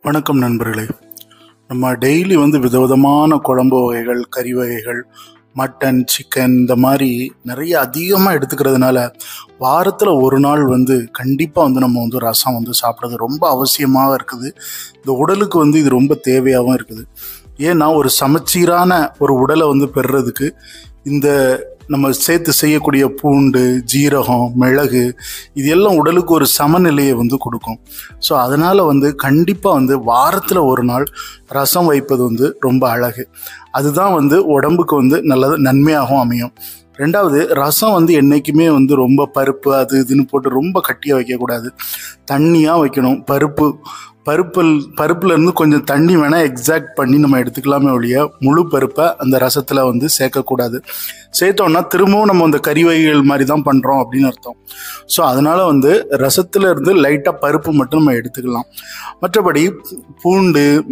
வணக்கம் நண்பர்களே. நம்ம டெய்லி விதவிதமான குழம்பு வகைகள், கறி வகைகள், மட்டன், சிக்கன் இந்த மாதிரி நிறைய அதிகமாக எடுத்துக்கிறதுனால வாரத்தில் ஒரு நாள் கண்டிப்பாக நம்ம ரசம் சாப்பிட்றது ரொம்ப அவசியமாக இருக்குது. இந்த உடலுக்கு இது ரொம்ப தேவையாகவும் இருக்குது. ஏன்னா ஒரு சமச்சீரான ஒரு உடலை பெறுறதுக்கு இந்த நம்ம சேர்த்து செய்யக்கூடிய பூண்டு, ஜீரகம், மிளகு இது எல்லாம் உடலுக்கு ஒரு சமநிலையை கொடுக்கும். ஸோ அதனால் கண்டிப்பாக வாரத்தில் ஒரு நாள் ரசம் வைப்பது ரொம்ப அழகு. அதுதான் உடம்புக்கு நல்லது, நன்மையாகவும் அமையும். ரெண்டாவது, ரசம் என்றைக்குமே ரொம்ப பருப்பு அது இதுன்னு போட்டு ரொம்ப கட்டியாக வைக்கக்கூடாது. தண்ணியாக வைக்கணும். பருப்புலேருந்து கொஞ்சம் தண்ணி வேணால் எக்ஸாக்ட் பண்ணி நம்ம எடுத்துக்கலாமே ஒழிய முழு பருப்பை அந்த ரசத்தில் சேர்க்கக்கூடாது. சேர்த்தோன்னா திரும்பவும் நம்ம அந்த கறி வகைகள் மாதிரி தான் பண்ணுறோம் அப்படின்னு அர்த்தம். ஸோ அதனால் ரசத்தில் இருந்து லைட்டாக பருப்பு மட்டும் நம்ம எடுத்துக்கலாம். மற்றபடி பூண்டு,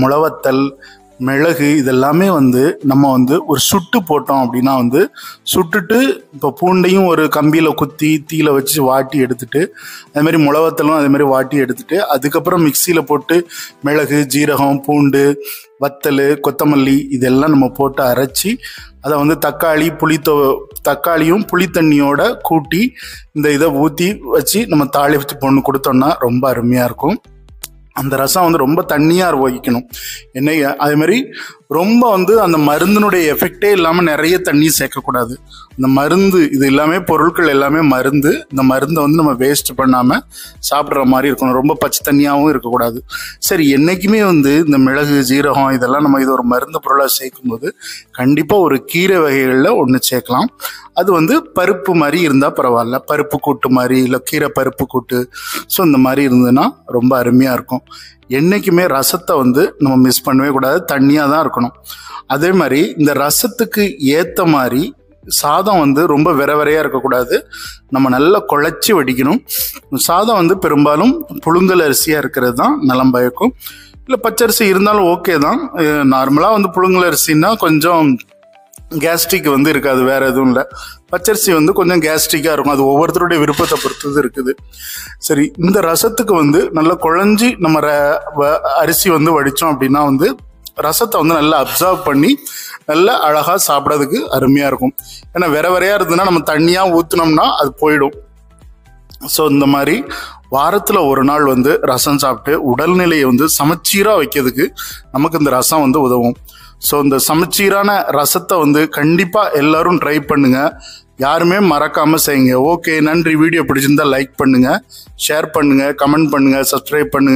முளவத்தல், மிளகு இதெல்லாமே நம்ம ஒரு சுட்டு போட்டோம் அப்படின்னா சுட்டுட்டு இப்போ பூண்டையும் ஒரு கம்பியில் குத்தி தீயில வச்சு வாட்டி எடுத்துட்டு, அதேமாதிரி முளவத்தலும் அதேமாதிரி வாட்டி எடுத்துட்டு, அதுக்கப்புறம் மிக்சியில் போட்டு மிளகு, ஜீரகம், பூண்டு, வத்தல், கொத்தமல்லி இதெல்லாம் நம்ம போட்டு அரைச்சி அதை தக்காளியும் புளித்தண்ணியோட கூட்டி இந்த இதை ஊற்றி வச்சு நம்ம தாளித்து பொண்ணு கொடுத்தோம்னா ரொம்ப அருமையாக இருக்கும். அந்த ரசம் ரொம்ப தண்ணியாக வைக்கணும். அதேமாதிரி ரொம்ப அந்த மருந்தினுடைய எஃபெக்டே இல்லாமல் நிறைய தண்ணி சேர்க்கக்கூடாது. இந்த மருந்து இது எல்லாமே பொருட்கள் எல்லாமே மருந்து. இந்த மருந்தை நம்ம வேஸ்ட் பண்ணாமல் சாப்பிட்ற மாதிரி இருக்கணும். ரொம்ப பச்சை தண்ணியாகவும் இருக்கக்கூடாது. சரி, என்றைக்குமே இந்த மிளகு, ஜீரகம் இதெல்லாம் நம்ம இது ஒரு மருந்து பொருளாக சேர்க்கும்போது கண்டிப்பாக ஒரு கீரை வகைகளில் ஒன்று சேர்க்கலாம். அது பருப்பு மாதிரி இருந்தால் பரவாயில்ல, பருப்பு கூட்டு மாதிரி, இல்லை கீரை பருப்பு கூட்டு. ஸோ இந்த மாதிரி இருந்ததுன்னா ரொம்ப அருமையாக இருக்கும். என்றைக்குமே ரசத்தை நம்ம மிஸ் பண்ணவே கூடாது, தண்ணியாக தான் இருக்கணும். அதே மாதிரி இந்த ரசத்துக்கு ஏற்ற மாதிரி சாதம் ரொம்ப விரையாக இருக்கக்கூடாது. நம்ம நல்லா குழைச்சி வடிக்கணும். சாதம் பெரும்பாலும் புழுங்கல் அரிசியாக இருக்கிறது தான் நலம் பயக்கும். இல்லை பச்சரிசி இருந்தாலும் ஓகே தான். நார்மலாக புழுங்கல் அரிசின்னா கொஞ்சம் கேஸ்ட்ரிக் இருக்காது, வேற எதுவும் இல்லை. பச்சரிசி கொஞ்சம் கேஸ்ட்ரிக்காக இருக்கும். அது ஒவ்வொருத்தருடைய விருப்பத்தை பொறுத்தது இருக்குது. சரி, இந்த ரசத்துக்கு நல்லா குழஞ்சி நம்ம அரிசி வடித்தோம் அப்படின்னா ரசத்தை நல்லா அப்சர்வ் பண்ணி நல்லா அழகாக சாப்பிட்றதுக்கு அருமையாக இருக்கும். ஏன்னா விரையாக இருந்ததுன்னா நம்ம தண்ணியாக ஊற்றினோம்னா அது போயிடும். ஸோ இந்த மாதிரி வாரத்தில் ஒரு நாள் ரசம் சாப்பிட்டு உடல்நிலையை சமச்சீராக வைக்கிறதுக்கு நமக்கு இந்த ரசம் உதவும். ஸோ இந்த சமச்சீரான ரசத்தை கண்டிப்பாக எல்லாரும் ட்ரை பண்ணுங்க. யாருமே மறக்காமல் செய்யுங்க. ஓகே, நன்றி. வீடியோ பிடிச்சிருந்தா லைக் பண்ணுங்க, ஷேர் பண்ணுங்க, கமெண்ட் பண்ணுங்க, சப்ஸ்கிரைப் பண்ணுங்க.